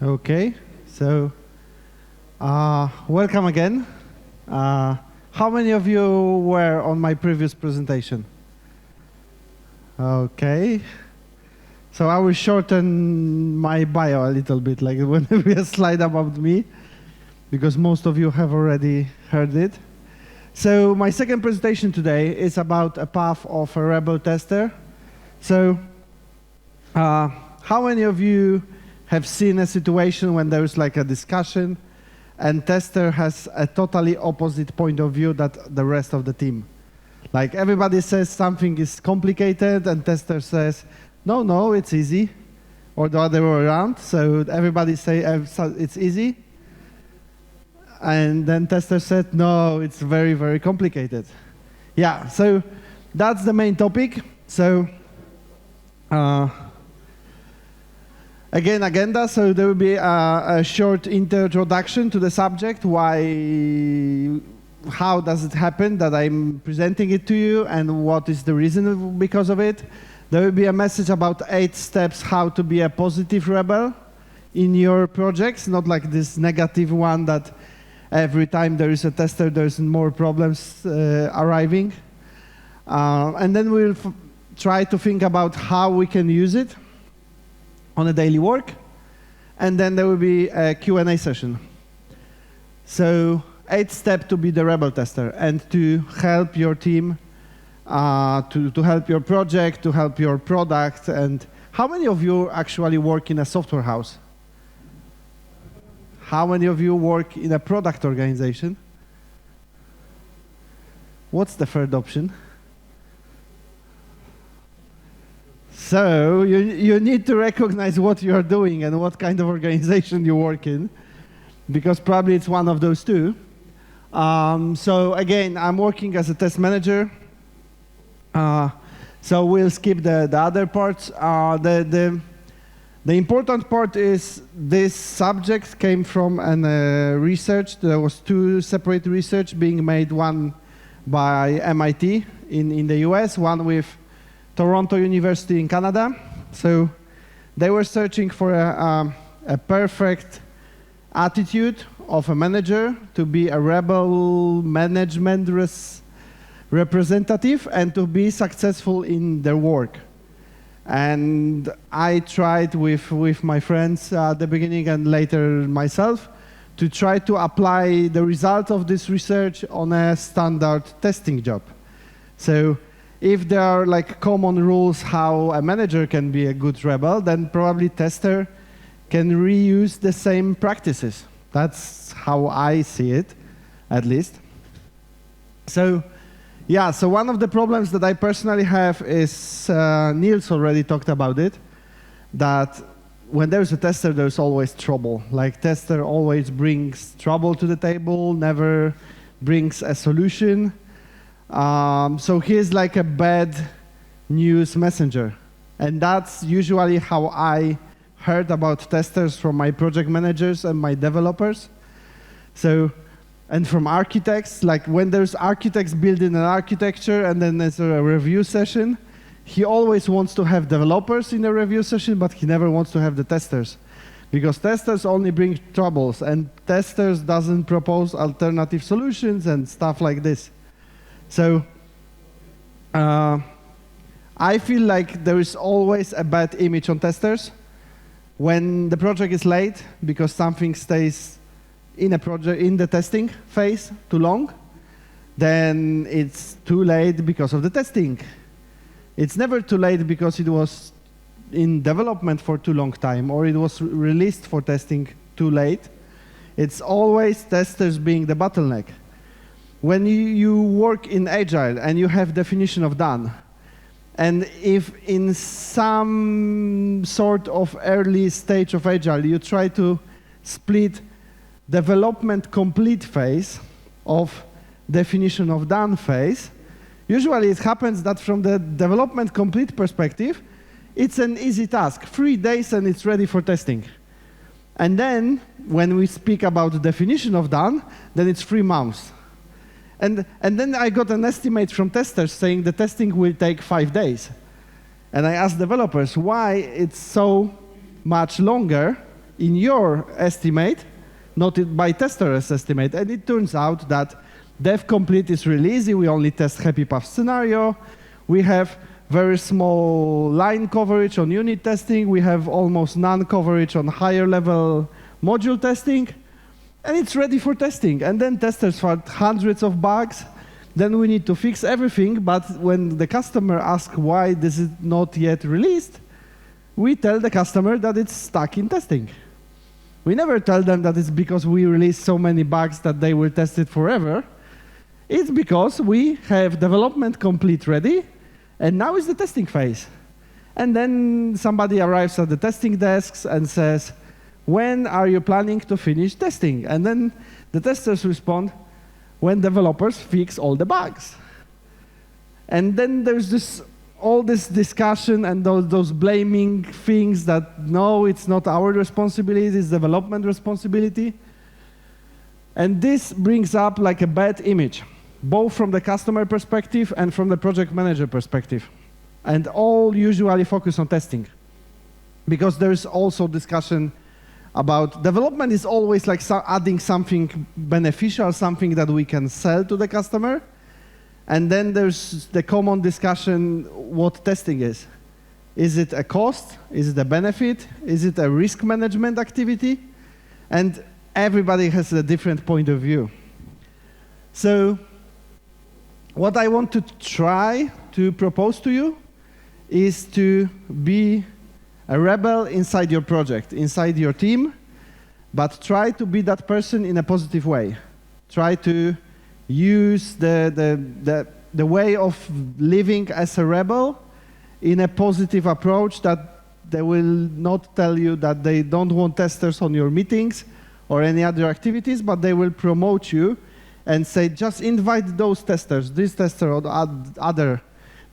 Okay, so welcome again. How many of you were on my previous presentation? Okay, so I will shorten my bio a little bit, like when we a slide about me, because most of you have already heard it. So my second presentation today is about a path of a rebel tester. So how many of you have seen a situation when there's like a discussion and tester has a totally opposite point of view that the rest of the team? Like everybody says something is complicated and tester says, no, it's easy, or the other way around. So everybody say it's easy, and then tester said, no, it's very, very complicated. Yeah, so that's the main topic. So again, agenda, so there will be a short introduction to the subject, how does it happen that I'm presenting it to you, and what is the reason because of it. There will be a message about 8 steps how to be a positive rebel in your projects, not like this negative one that every time there is a tester, there's more problems arriving. And then we'll try to think about how we can use it on a daily work, and then there will be a Q&A session. So 8 steps to be the rebel tester and to help your team, to help your project, to help your product. And how many of you actually work in a software house? How many of you work in a product organization? What's the third option? So you need to recognize what you are doing and what kind of organization you work in, because probably it's one of those two. So again, I'm working as a test manager. So we'll skip the other parts. The important part is this subject came from research. There was 2 separate research being made, one by MIT in the US, one with Toronto University in Canada. So they were searching for a perfect attitude of a manager to be a rebel management representative and to be successful in their work. And I tried with my friends at the beginning and later myself to try to apply the result of this research on a standard testing job. So if there are like common rules how a manager can be a good rebel, then probably tester can reuse the same practices. That's how I see it, at least. So yeah, so one of the problems that I personally have is, Niels already talked about it, that when there's a tester, there's always trouble. Like tester always brings trouble to the table, never brings a solution. So he's like a bad news messenger. And that's usually how I heard about testers from my project managers and my developers. So, and from architects, like when there's architects building an architecture and then there's a review session, he always wants to have developers in the review session, but he never wants to have the testers. Because testers only bring troubles, and testers doesn't propose alternative solutions and stuff like this. So I feel like there is always a bad image on testers. When the project is late because something stays in the testing phase too long, then it's too late because of the testing. It's never too late because it was in development for too long time or it was released for testing too late. It's always testers being the bottleneck. When you work in Agile and you have definition of done, and if in some sort of early stage of Agile you try to split development complete phase of definition of done phase, usually it happens that from the development complete perspective, it's an easy task, 3 days and it's ready for testing. And then when we speak about the definition of done, then it's 3 months. And then I got an estimate from testers saying the testing will take 5 days. And I asked developers why it's so much longer in your estimate, not by tester's estimate. And it turns out that dev complete is really easy. We only test happy path scenario. We have very small line coverage on unit testing. We have almost none coverage on higher level module testing. And it's ready for testing. And then testers found hundreds of bugs. Then we need to fix everything. But when the customer asks why this is not yet released, we tell the customer that it's stuck in testing. We never tell them that it's because we released so many bugs that they will test it forever. It's because we have development complete ready, and now is the testing phase. And then somebody arrives at the testing desks and says, when are you planning to finish testing? And then the testers respond, when developers fix all the bugs. And then there's all this discussion and those blaming things that, no, it's not our responsibility, it's development responsibility. And this brings up like a bad image, both from the customer perspective and from the project manager perspective. And all usually focus on testing. Because there's also discussion about development is always like adding something beneficial, something that we can sell to the customer. And then there's the common discussion what testing is. Is it a cost? Is it a benefit? Is it a risk management activity? And everybody has a different point of view. So what I want to try to propose to you is to be a rebel inside your project, inside your team, but try to be that person in a positive way. Try to use the way of living as a rebel in a positive approach that they will not tell you that they don't want testers on your meetings or any other activities, but they will promote you and say, just invite those testers, this tester or the other,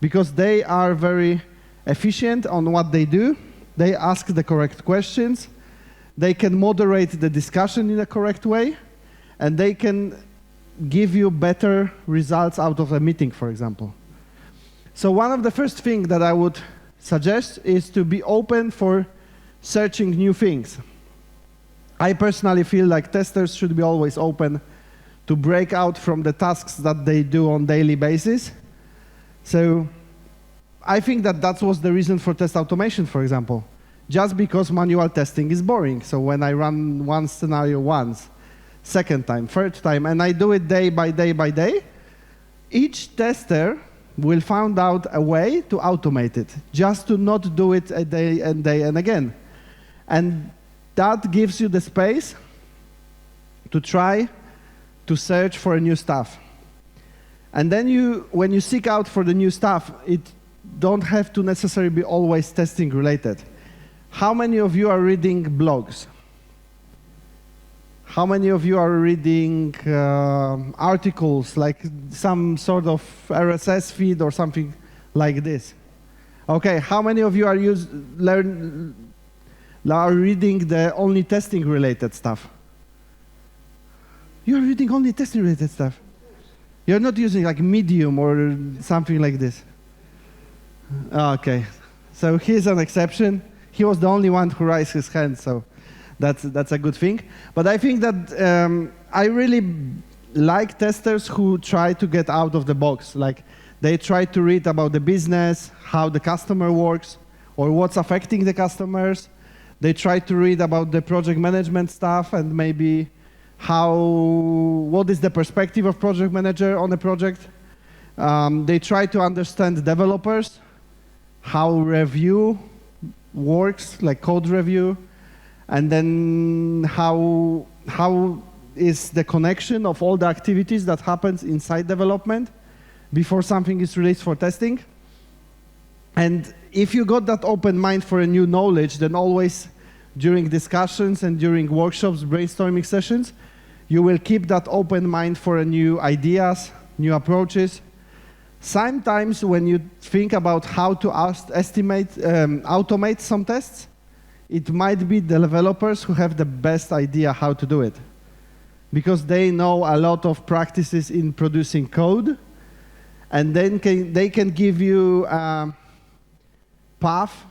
because they are very efficient on what they do. They ask the correct questions. They can moderate the discussion in a correct way, and they can give you better results out of a meeting, for example. So one of the first things that I would suggest is to be open for searching new things. I personally feel like testers should be always open to break out from the tasks that they do on daily basis. So I think that that was the reason for test automation, for example, just because manual testing is boring. So when I run one scenario once, second time, third time, and I do it day by day by day, each tester will find out a way to automate it, just to not do it a day and again. And that gives you the space to try to search for new stuff. And then when you seek out for the new stuff, it don't have to necessarily be always testing related. How many of you are reading blogs? How many of you are reading articles, like some sort of RSS feed or something like this? Okay, how many of you are reading the only testing related stuff? You are reading only testing related stuff. You're not using like Medium or something like this. Okay, so here's an exception. He was the only one who raised his hand, so that's a good thing. But I think that I really like testers who try to get out of the box. Like they try to read about the business, how the customer works, or what's affecting the customers. They try to read about the project management stuff and maybe what is the perspective of project manager on a project. They try to understand developers, how review works, like code review, and then how is the connection of all the activities that happens inside development before something is released for testing. And if you got that open mind for a new knowledge, then always during discussions and during workshops, brainstorming sessions, you will keep that open mind for new ideas, new approaches. Sometimes when you think about how to automate some tests, it might be the developers who have the best idea how to do it, because they know a lot of practices in producing code, and then they can give you a path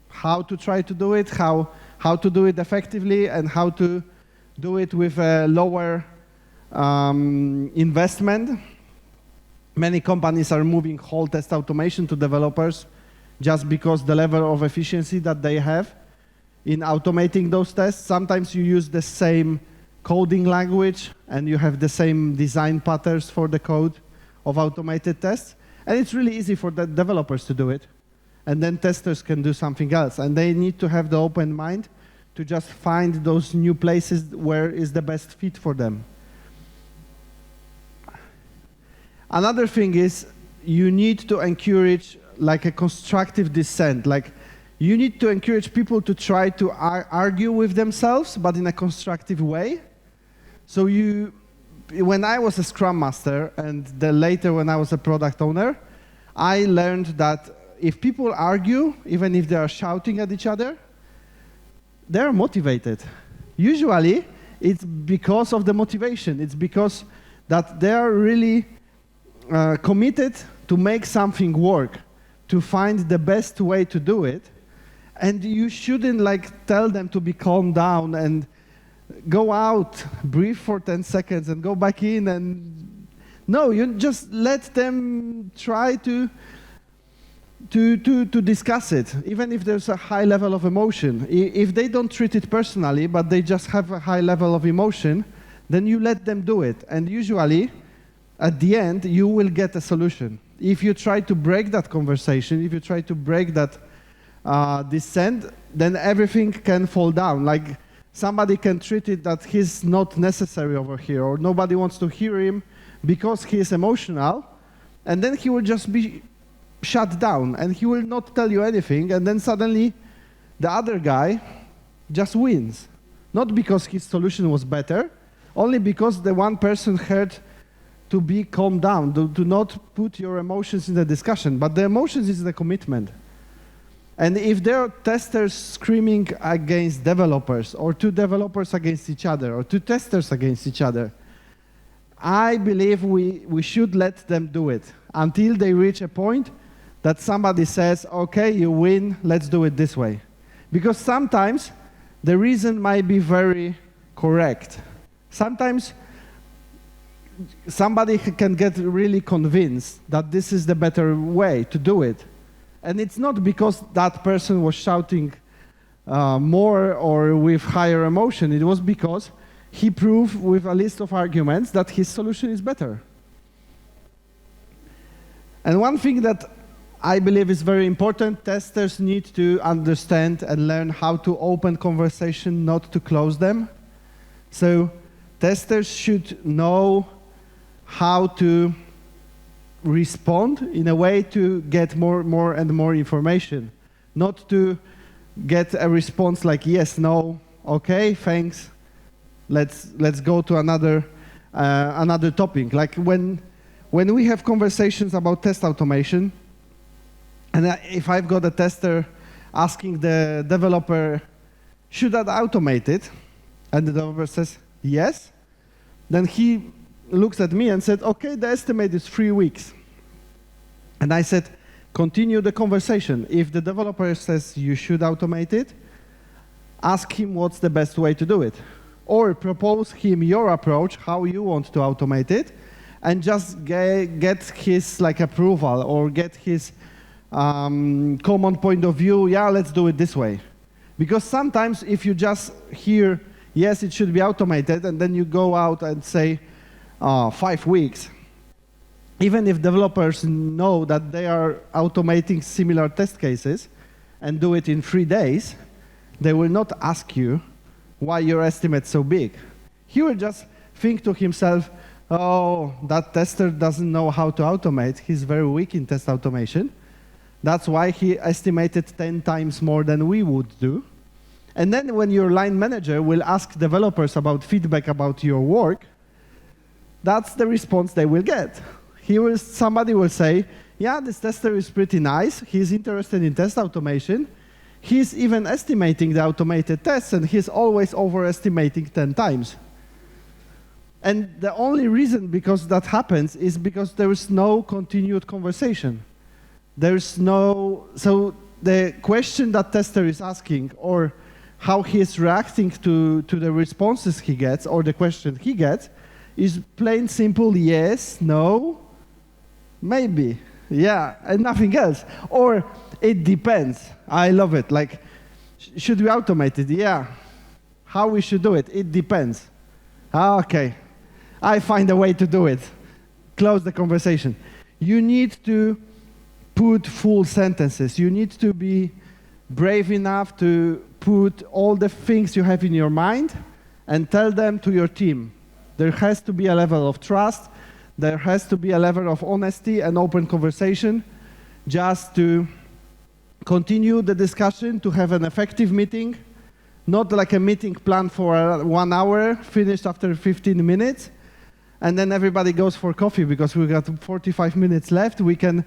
how to try to do it, how how to do it effectively and how to do it with a lower investment. Many companies are moving whole test automation to developers just because the level of efficiency that they have in automating those tests. Sometimes you use the same coding language and you have the same design patterns for the code of automated tests. And it's really easy for the developers to do it. And then testers can do something else. And they need to have the open mind to just find those new places where is the best fit for them. Another thing is you need to encourage like a constructive dissent. Like you need to encourage people to try to argue with themselves, but in a constructive way. So when I was a Scrum Master and then later when I was a product owner, I learned that if people argue, even if they are shouting at each other, they're motivated. Usually, it's because of the motivation. It's because that they are really committed to make something work, to find the best way to do it. And you shouldn't like tell them to be calm down and go out, breathe for 10 seconds and go back in. And no, you just let them try to discuss it, even if there's a high level of emotion. If they don't treat it personally, but they just have a high level of emotion, then you let them do it. And usually, at the end, you will get a solution. If you try to break that conversation, if you try to break that dissent, then everything can fall down. Like somebody can treat it that he's not necessary over here, or nobody wants to hear him because he is emotional, and then he will just be shut down, and he will not tell you anything, and then suddenly the other guy just wins. Not because his solution was better, only because the one person heard to be calmed down, to not put your emotions in the discussion, but the emotions is the commitment. And if there are testers screaming against developers, or two developers against each other, or two testers against each other, I believe we should let them do it until they reach a point that somebody says, okay, you win, let's do it this way. Because sometimes the reason might be very correct. Sometimes somebody can get really convinced that this is the better way to do it. And it's not because that person was shouting more or with higher emotion. It was because he proved with a list of arguments that his solution is better. And one thing that I believe is very important, testers need to understand and learn how to open conversation, not to close them. So testers should know how to respond in a way to get more and more information, not to get a response like yes, no, okay, thanks, let's go to another topic. Like when we have conversations about test automation, and if I've got a tester asking the developer, should I automate it? And the developer says yes, then he looks at me and said, okay, the estimate is 3 weeks. And I said, continue the conversation. If the developer says you should automate it, ask him what's the best way to do it. Or propose him your approach, how you want to automate it, and just get his like approval or get his common point of view, yeah, let's do it this way. Because sometimes if you just hear, yes, it should be automated, and then you go out and say, 5 weeks, even if developers know that they are automating similar test cases and do it in 3 days, they will not ask you why your estimate's so big. He will just think to himself, oh, that tester doesn't know how to automate. He's very weak in test automation. That's why he estimated 10 times more than we would do. And then when your line manager will ask developers about feedback about your work, that's the response they will get. Somebody will say, yeah, this tester is pretty nice. He's interested in test automation. He's even estimating the automated tests, and he's always overestimating 10 times. And the only reason because that happens is because there is no continued conversation. So the question that tester is asking, or how he's reacting to the responses he gets or the question he gets is plain simple yes, no, maybe, yeah, and nothing else. Or it depends. I love it. Like, should we automate it? Yeah. How we should do it? It depends. Okay. I find a way to do it. Close the conversation. You need to put full sentences. You need to be brave enough to put all the things you have in your mind and tell them to your team. There has to be a level of trust. There has to be a level of honesty and open conversation just to continue the discussion, to have an effective meeting, not like a meeting planned for 1 hour, finished after 15 minutes, and then everybody goes for coffee because we got 45 minutes left. We can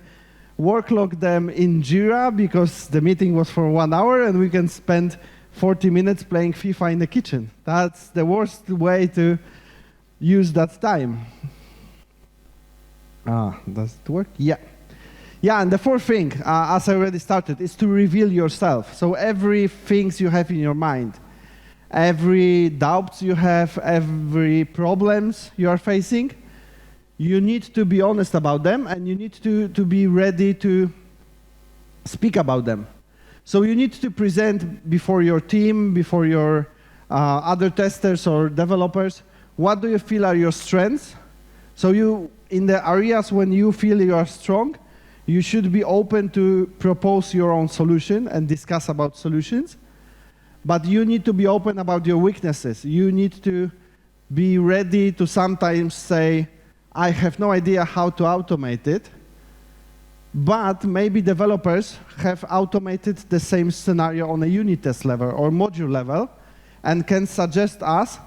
work-log them in Jira because the meeting was for 1 hour, and we can spend 40 minutes playing FIFA in the kitchen. That's the worst way to use that time. Does it work? Yeah. Yeah, and the fourth thing, as I already started, is to reveal yourself. So every things you have in your mind, every doubts you have, every problems you are facing, you need to be honest about them, and you need to be ready to speak about them. So you need to present before your team, before your other testers or developers, what do you feel are your strengths? So you, in the areas when you feel you are strong, you should be open to propose your own solution and discuss about solutions. But you need to be open about your weaknesses. You need to be ready to sometimes say, I have no idea how to automate it, but maybe developers have automated the same scenario on a unit test level or module level and can suggest us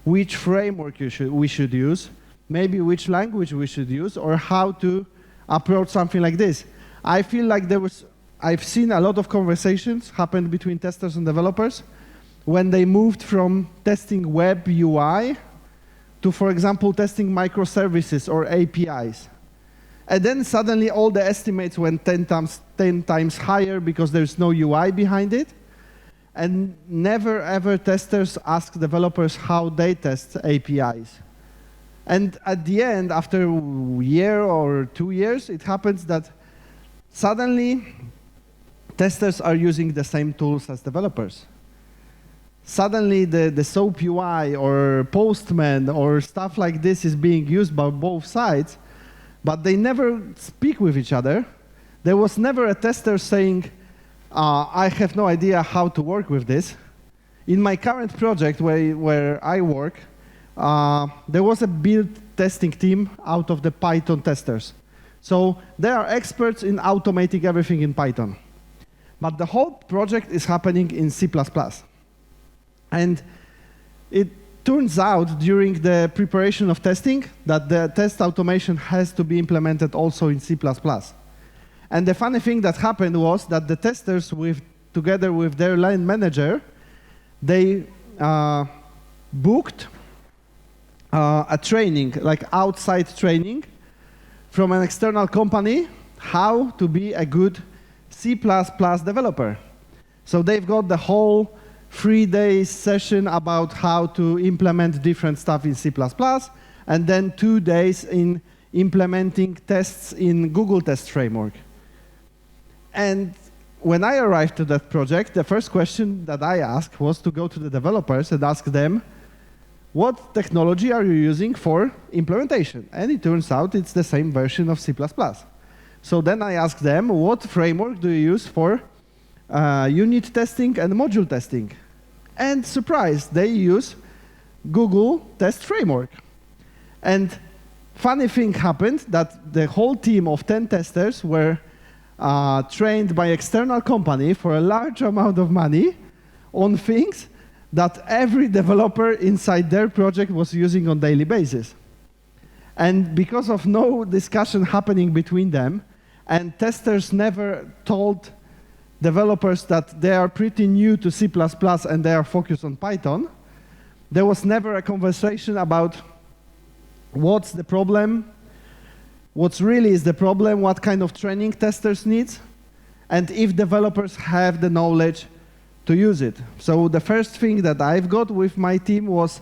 which framework we should use, maybe which language we should use, or how to approach something like this. I feel like I've seen a lot of conversations happen between testers and developers when they moved from testing web UI to, for example, testing microservices or APIs. And then suddenly all the estimates went 10 times higher because there's no UI behind it. And never ever testers ask developers how they test APIs. And at the end, after a year or 2 years, it happens that suddenly testers are using the same tools as developers. Suddenly the SOAP UI or Postman or stuff like this is being used by both sides, but they never speak with each other. There was never a tester saying, I have no idea how to work with this. In my current project where I work, there was a build testing team out of the Python testers. So they are experts in automating everything in Python. But the whole project is happening in C++. And it turns out during the preparation of testing that the test automation has to be implemented also in C++. And the funny thing that happened was that the testers, together with their line manager, they booked a training, like outside training, from an external company, how to be a good C++ developer. So they've got the whole 3-day session about how to implement different stuff in C++, and then 2 days in implementing tests in Google Test Framework. And when I arrived to that project, the first question that I asked was to go to the developers and ask them, what technology are you using for implementation? And it turns out it's the same version of C++. So then I asked them, what framework do you use for unit testing and module testing? And surprise, they use Google Test Framework. And funny thing happened that the whole team of 10 testers were trained by external company for a large amount of money on things that every developer inside their project was using on a daily basis. And because of no discussion happening between them, and testers never told developers that they are pretty new to C++ and they are focused on Python, there was never a conversation about what's the problem, what really is the problem, what kind of training testers need, and if developers have the knowledge to use it. So the first thing that I've got with my team was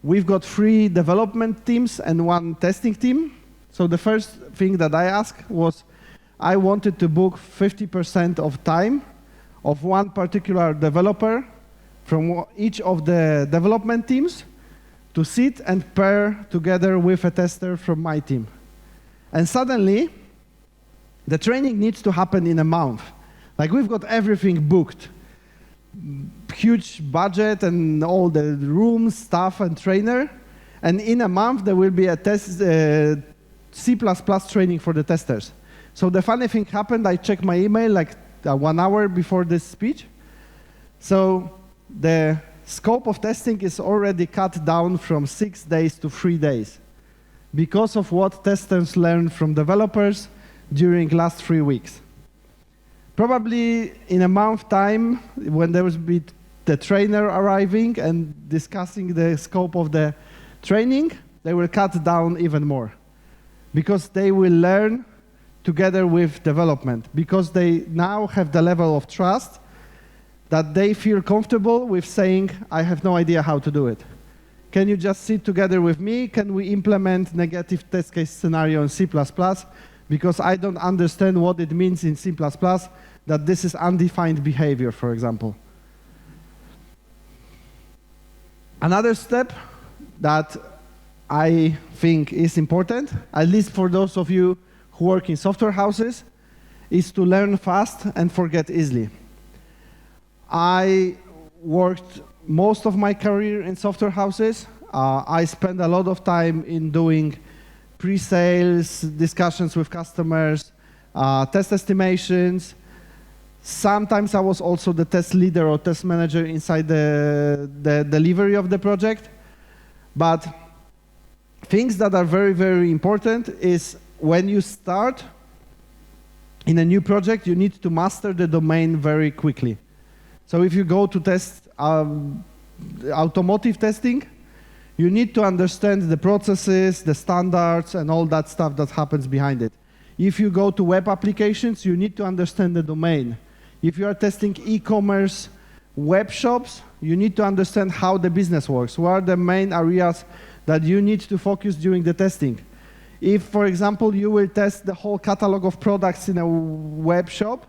we've got 3 development teams and 1 testing team. So the first thing that I asked was I wanted to book 50% of time of one particular developer from each of the development teams to sit and pair together with a tester from my team. And suddenly, the training needs to happen in a month. Like, we've got everything booked. Huge budget and all the rooms, staff, and trainer. And in a month, there will be a C++ training for the testers. So the funny thing happened, I checked my email like 1 hour before this speech. So the scope of testing is already cut down from 6 days to 3 days because of what testers learned from developers during last 3 weeks. Probably in a month time, when there will be the trainer arriving and discussing the scope of the training, they will cut down even more because they will learn together with development, because they now have the level of trust that they feel comfortable with saying, I have no idea how to do it. Can you just sit together with me? Can we implement negative test case scenario in C++? Because I don't understand what it means in C++, that this is undefined behavior, for example. Another step that I think is important, at least for those of you who work in software houses, is to learn fast and forget easily. I worked most of my career in software houses. I spent a lot of time in doing pre-sales, discussions with customers, test estimations. Sometimes I was also the test leader or test manager inside the delivery of the project. But things that are very, very important is when you start in a new project, you need to master the domain very quickly. So if you go to test automotive testing, you need to understand the processes, the standards, and all that stuff that happens behind it. If you go to web applications, you need to understand the domain. If you are testing e-commerce web shops, you need to understand how the business works. What are the main areas that you need to focus during the testing? If, for example, you will test the whole catalog of products in a web shop,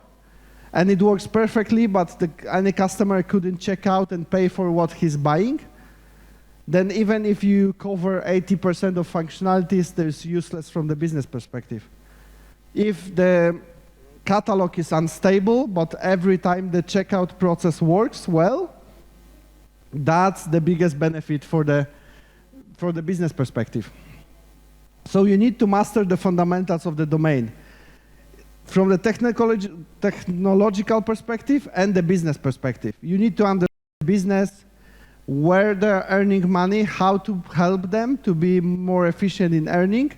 and it works perfectly, but any customer couldn't check out and pay for what he's buying, then even if you cover 80% of functionalities, it's useless from the business perspective. If the catalog is unstable, but every time the checkout process works well, that's the biggest benefit for the business perspective. So you need to master the fundamentals of the domain from the technological perspective and the business perspective. You need to understand the business, where they're earning money, how to help them to be more efficient in earning,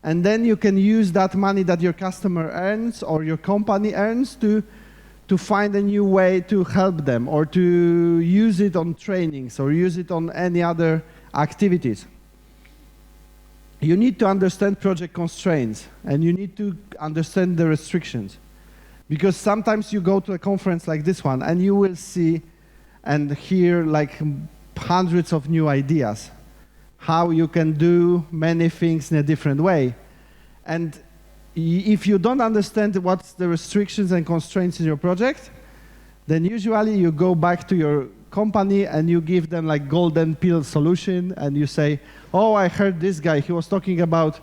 and then you can use that money that your customer earns or your company earns to find a new way to help them or to use it on trainings or use it on any other activities. You need to understand project constraints, and you need to understand the restrictions. Because sometimes you go to a conference like this one, and you will see and hear like hundreds of new ideas, how you can do many things in a different way. And if you don't understand what's the restrictions and constraints in your project, then usually you go back to your company and you give them like golden pill solution and you say, oh, I heard this guy, he was talking about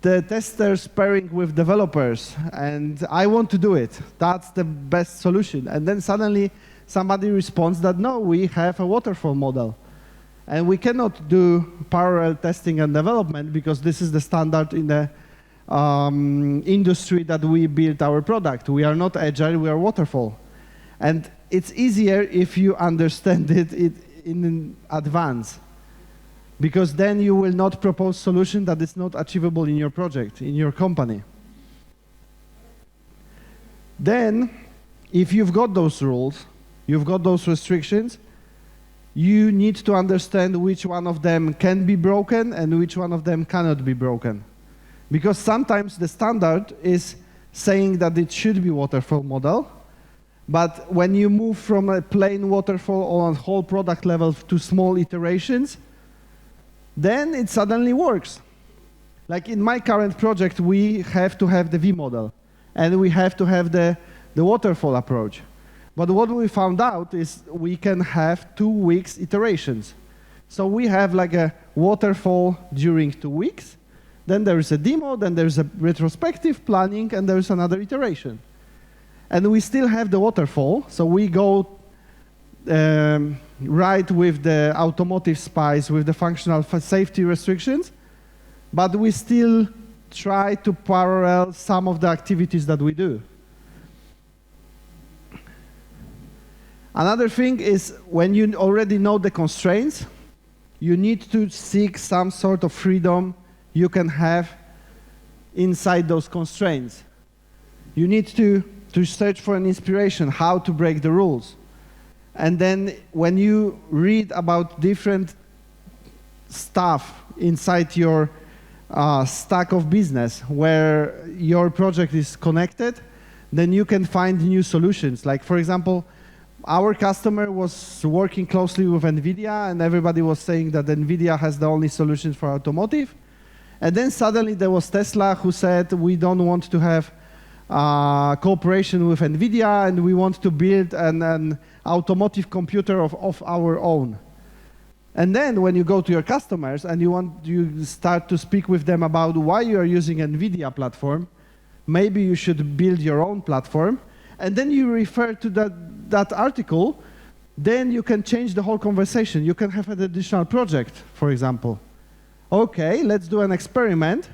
the testers pairing with developers and I want to do it. That's the best solution. And then suddenly somebody responds that no, we have a waterfall model. And we cannot do parallel testing and development because this is the standard in the industry that we built our product. We are not agile, we are waterfall. And it's easier if you understand it in advance, because then you will not propose solution that is not achievable in your project, in your company. Then, if you've got those rules, you've got those restrictions, you need to understand which one of them can be broken and which one of them cannot be broken. Because sometimes the standard is saying that it should be waterfall model, But when you move from a plain waterfall on whole product level to small iterations, then it suddenly works. Like in my current project, we have to have the V model, and we have to have the waterfall approach. But what we found out is we can have 2 weeks iterations. So we have like a waterfall during 2 weeks, then there is a demo, then there's a retrospective planning, and there's another iteration. And we still have the waterfall, so we go right with the automotive spice, with the functional safety restrictions, but we still try to parallel some of the activities that we do. Another thing is when you already know the constraints, you need to seek some sort of freedom you can have inside those constraints. You need to search for an inspiration, how to break the rules. And then when you read about different stuff inside your stack of business where your project is connected, then you can find new solutions. Like, for example, our customer was working closely with NVIDIA, and everybody was saying that NVIDIA has the only solution for automotive. And then suddenly there was Tesla who said, we don't want to have cooperation with NVIDIA, and we want to build an automotive computer of our own. And then when you go to your customers and you start to speak with them about why you are using NVIDIA platform, maybe you should build your own platform, and then you refer to that article, then you can change the whole conversation. You can have an additional project, for example. Okay, let's do an experiment.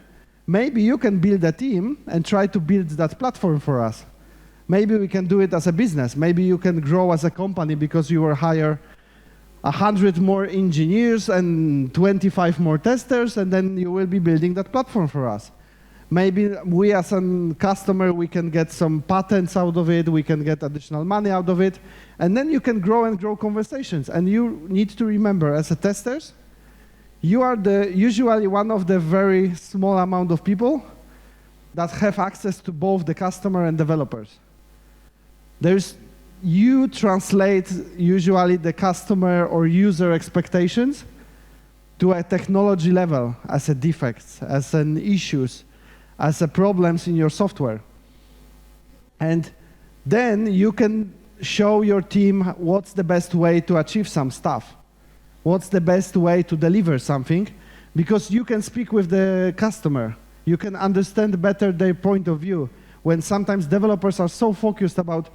Maybe you can build a team and try to build that platform for us. Maybe we can do it as a business. Maybe you can grow as a company because you will hire 100 more engineers and 25 more testers, and then you will be building that platform for us. Maybe we as a customer, we can get some patents out of it, we can get additional money out of it, and then you can grow and grow conversations. And you need to remember, as a testers, you are usually one of the very small amount of people that have access to both the customer and developers. You translate usually the customer or user expectations to a technology level as a defects, as an issues, as a problems in your software. And then you can show your team what's the best way to achieve some stuff. What's the best way to deliver something, because you can speak with the customer. You can understand better their point of view. When sometimes developers are so focused about,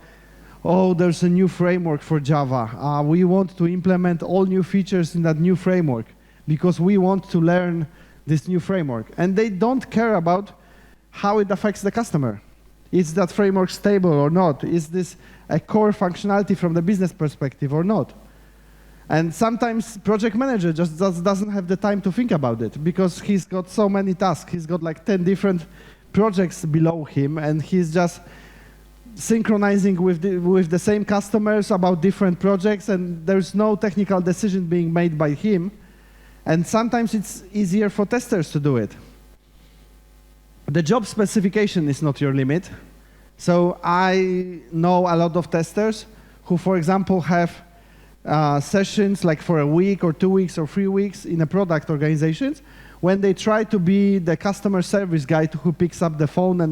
oh, there's a new framework for Java. We want to implement all new features in that new framework because we want to learn this new framework. And they don't care about how it affects the customer. Is that framework stable or not? Is this a core functionality from the business perspective or not? And sometimes project manager just doesn't have the time to think about it because he's got so many tasks. He's got like 10 different projects below him, and he's just synchronizing with the same customers about different projects, and there's no technical decision being made by him. And sometimes it's easier for testers to do it. The job specification is not your limit. So I know a lot of testers who, for example, have sessions like for a week or 2 weeks or 3 weeks in a product organizations when they try to be the customer service guy who picks up the phone and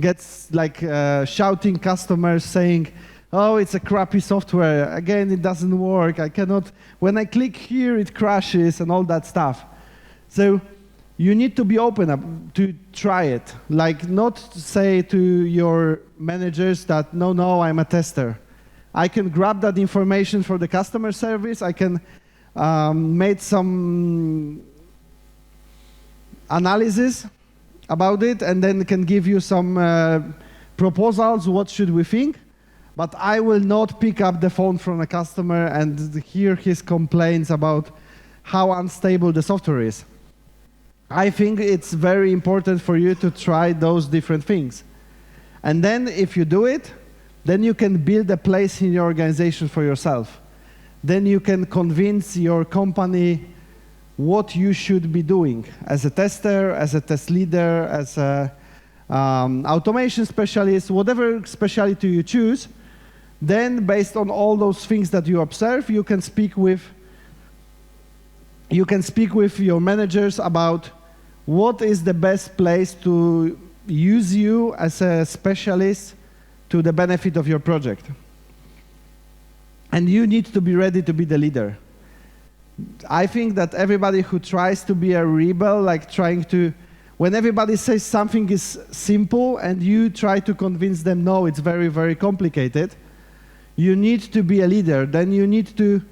gets like shouting customers saying, oh, it's a crappy software, again, it doesn't work, I cannot, when I click here, it crashes and all that stuff. So you need to be open up to try it, like not say to your managers that, no, I'm a tester. I can grab that information for the customer service, I can make some analysis about it and then can give you some proposals, what should we think, but I will not pick up the phone from a customer and hear his complaints about how unstable the software is. I think it's very important for you to try those different things. And then if you do it, then you can build a place in your organization for yourself. Then you can convince your company what you should be doing as a tester, as a test leader, as a automation specialist, whatever specialty you choose, Then, based on all those things that you observe, you can speak with your managers about what is the best place to use you as a specialist to the benefit of your project. And you need to be ready to be the leader. I think that everybody who tries to be a rebel, like trying to, when everybody says something is simple and you try to convince them, no, it's very, very complicated, you need to be a leader. Then you need to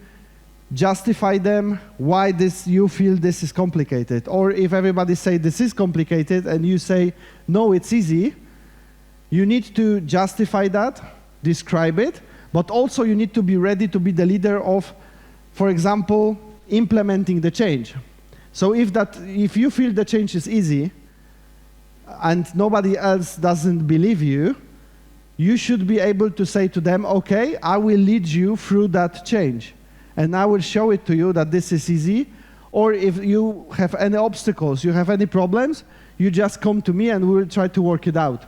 justify them why you feel this is complicated. Or if everybody say this is complicated and you say, no, it's easy, you need to justify that, describe it, but also you need to be ready to be the leader of, for example, implementing the change. So if you feel the change is easy and nobody else doesn't believe you, you should be able to say to them, okay, I will lead you through that change. And I will show it to you that this is easy. Or if you have any obstacles, you have any problems, you just come to me and we will try to work it out.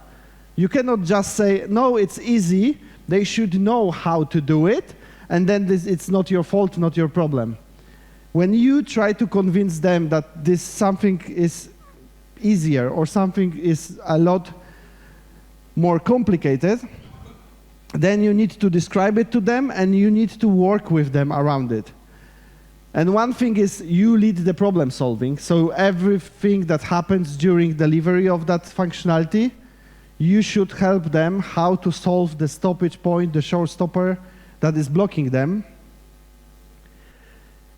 You cannot just say, no, it's easy. They should know how to do it. And then it's not your fault, not your problem. When you try to convince them that something is easier or something is a lot more complicated, then you need to describe it to them and you need to work with them around it. And one thing is you lead the problem solving. So everything that happens during delivery of that functionality, you should help them how to solve the stoppage point, the showstopper that is blocking them.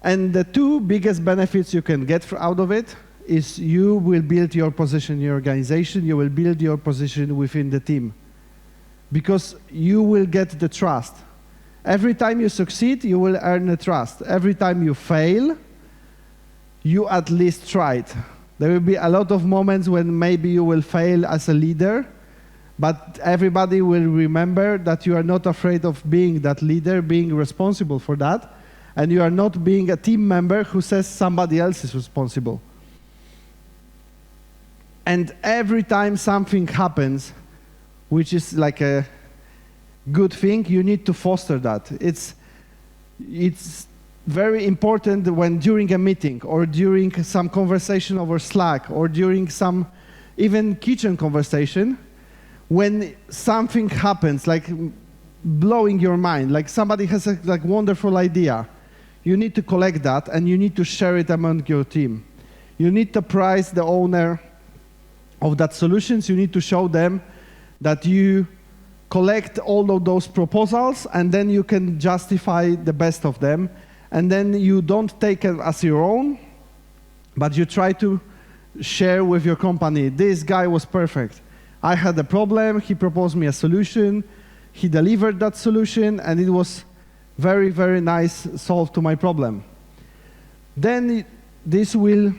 And the two biggest benefits you can get out of it is you will build your position in your organization, you will build your position within the team. Because you will get the trust. Every time you succeed, you will earn the trust. Every time you fail, you at least tried. There will be a lot of moments when maybe you will fail as a leader, but everybody will remember that you are not afraid of being that leader, being responsible for that, and you are not being a team member who says somebody else is responsible. And every time something happens, which is like a good thing, you need to foster that. It's very important when during a meeting or during some conversation over Slack or during some even kitchen conversation, when something happens, like blowing your mind, like somebody has a wonderful idea, you need to collect that and you need to share it among your team. You need to prize the owner of that solutions. You need to show them that you collect all of those proposals and then you can justify the best of them. And then you don't take it as your own, but you try to share with your company. This guy was perfect. I had a problem, he proposed me a solution, he delivered that solution, and it was very, very nice solve to my problem. Then this will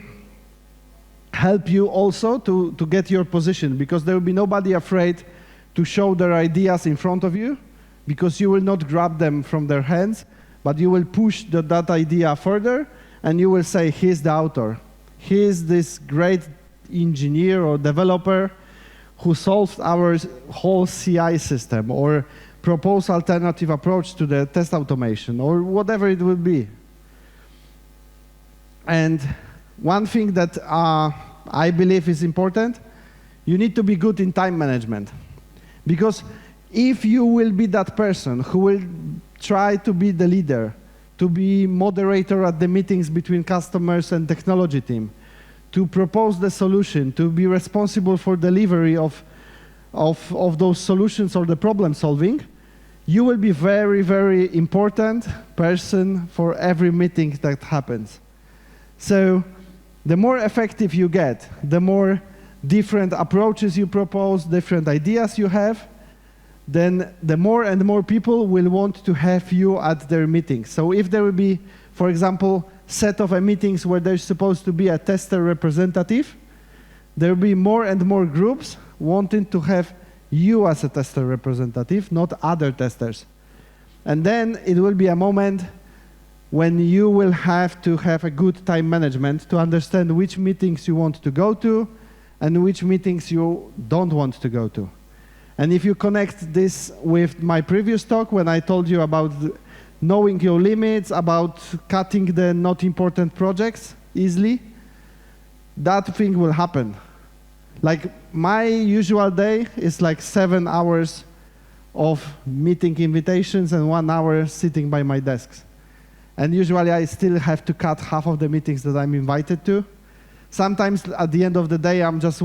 help you also to get your position, because there will be nobody afraid to show their ideas in front of you, because you will not grab them from their hands, but you will push that idea further, and you will say, he's the author. He is this great engineer or developer who solved our whole CI system, or proposed alternative approach to the test automation, or whatever it will be. And one thing that I believe is important, you need to be good in time management. Because if you will be that person who will try to be the leader, to be moderator at the meetings between customers and technology team, to propose the solution, to be responsible for delivery of those solutions or the problem solving, you will be very, very important person for every meeting that happens. So the more effective you get, the more different approaches you propose, different ideas you have, then the more and more people will want to have you at their meetings. So if there will be, for example, set of meetings where there's supposed to be a tester representative, there will be more and more groups wanting to have you as a tester representative, not other testers. And then it will be a moment when you will have to have a good time management to understand which meetings you want to go to and which meetings you don't want to go to. And if you connect this with my previous talk, when I told you about knowing your limits, about cutting the not important projects easily, that thing will happen. Like my usual day is like 7 hours of meeting invitations and 1 hour sitting by my desks. And usually I still have to cut half of the meetings that I'm invited to. Sometimes at the end of the day, I'm just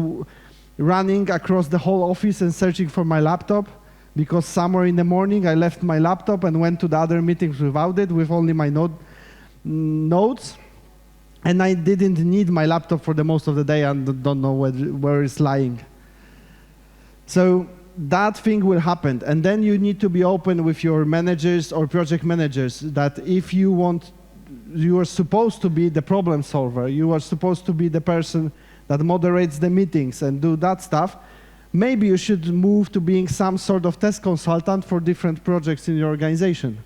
running across the whole office and searching for my laptop, because somewhere in the morning I left my laptop and went to the other meetings without it, with only my notes. And I didn't need my laptop for the most of the day and don't know where it's lying. So that thing will happen. And then you need to be open with your managers or project managers that if you are supposed to be the problem solver, you are supposed to be the person that moderates the meetings and do that stuff, maybe you should move to being some sort of test consultant for different projects in your organization.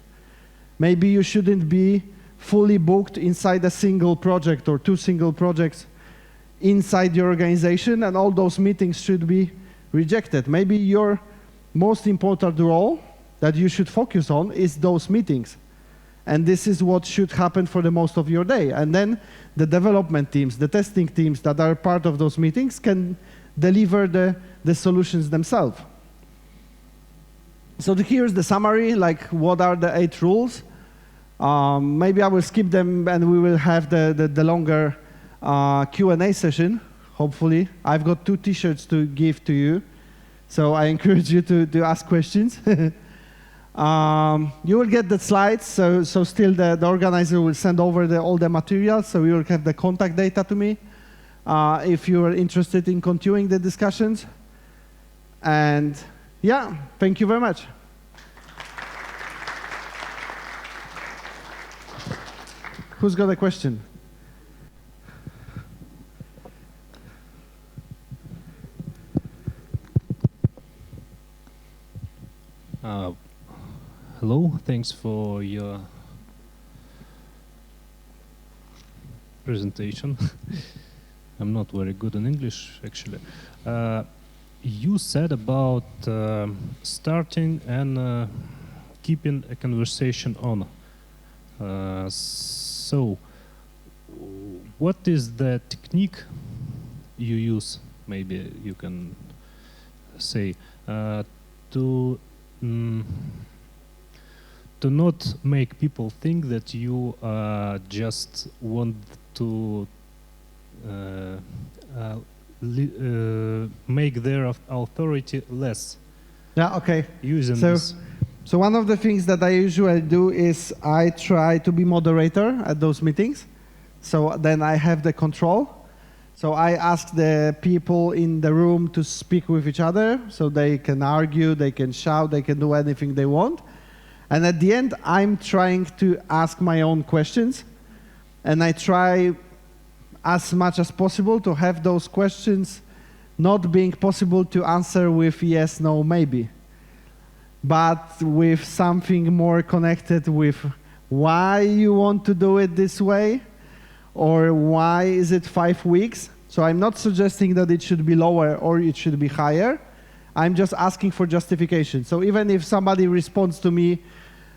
Maybe you shouldn't be fully booked inside a single project or 2 single projects inside your organization, and all those meetings should be rejected. Maybe your most important role that you should focus on is those meetings. And this is what should happen for the most of your day. And then the development teams, the testing teams that are part of those meetings can deliver the solutions themselves. So here's the summary, like what are the 8 rules. Maybe I will skip them and we will have the longer Q&A session, hopefully. I've got 2 t-shirts to give to you, so I encourage you to ask questions. You will get the slides, so still the organizer will send over all the materials, so you will have the contact data to me if you are interested in continuing the discussions. And yeah, thank you very much. Who's got a question? Hello, thanks for your presentation. I'm not very good in English, actually. You said about starting and keeping a conversation on. So, what is the technique you use, maybe you can say, to not make people think that you just want to make their authority less? Yeah, okay. Using this. So one of the things that I usually do is I try to be moderator at those meetings. So then I have the control. So I ask the people in the room to speak with each other, so they can argue, they can shout, they can do anything they want. And at the end, I'm trying to ask my own questions. And I try as much as possible to have those questions not being possible to answer with yes, no, maybe, but with something more connected with why you want to do it this way, or why is it 5 weeks. So I'm not suggesting that it should be lower or it should be higher. I'm just asking for justification. So even if somebody responds to me,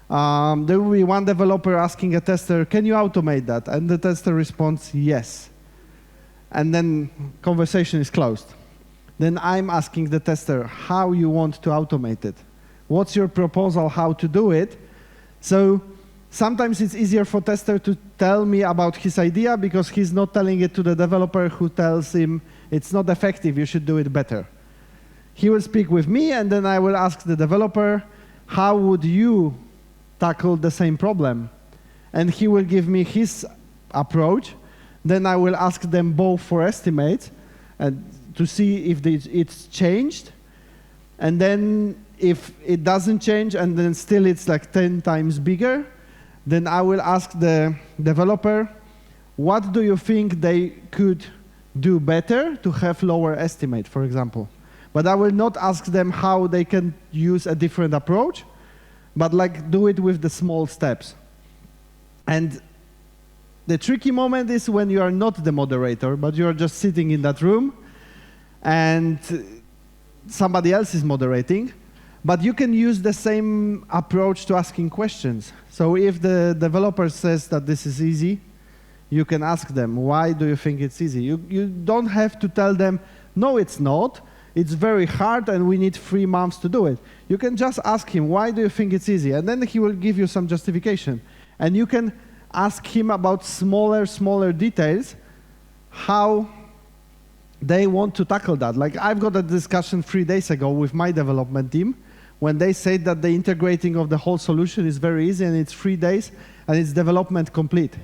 there will be one developer asking a tester, can you automate that? And the tester responds, yes. And then conversation is closed. Then I'm asking the tester how you want to automate it. What's your proposal how to do it? So sometimes it's easier for tester to tell me about his idea because he's not telling it to the developer who tells him it's not effective, you should do it better. He will speak with me and then I will ask the developer, how would you tackle the same problem? And he will give me his approach. Then I will ask them both for estimates and to see if it's changed. And then if it doesn't change and then still it's like 10 times bigger, then I will ask the developer, what do you think they could do better to have lower estimate, for example? But I will not ask them how they can use a different approach, but like do it with the small steps. And the tricky moment is when you are not the moderator, but you are just sitting in that room and somebody else is moderating, but you can use the same approach to asking questions. So if the developer says that this is easy, you can ask them, why do you think it's easy? You don't have to tell them, no, it's not. It's very hard and we need 3 months to do it. You can just ask him, why do you think it's easy? And then he will give you some justification. And you can ask him about smaller details, how they want to tackle that. Like I've got a discussion 3 days ago with my development team when they said that the integrating of the whole solution is very easy and it's 3 days and it's development complete.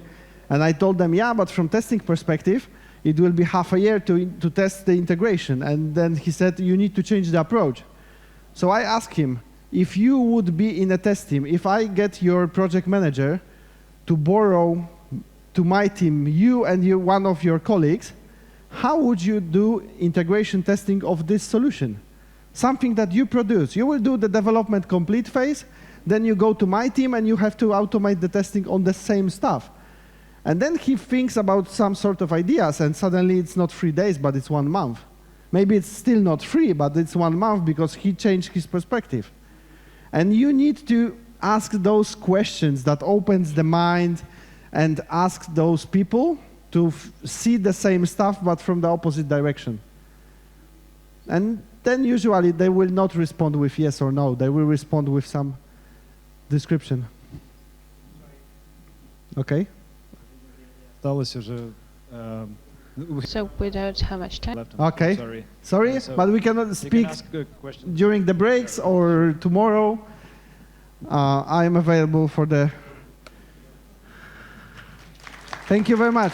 And I told them, yeah, but from testing perspective, it will be half a year to test the integration. And then he said, you need to change the approach. So I asked him, if you would be in a test team, if I get your project manager to borrow to my team, you and one of your colleagues, how would you do integration testing of this solution? Something that you produce. You will do the development complete phase, then you go to my team and you have to automate the testing on the same stuff. And then he thinks about some sort of ideas and suddenly it's not 3 days, but it's 1 month. Maybe it's still not 3, but it's 1 month because he changed his perspective. And you need to ask those questions that opens the mind and ask those people to see the same stuff but from the opposite direction. And then usually they will not respond with yes or no. They will respond with some description. Okay? So we don't have much time. Okay. Sorry, So but we cannot speak during the breaks or tomorrow. I am available for the... Thank you very much.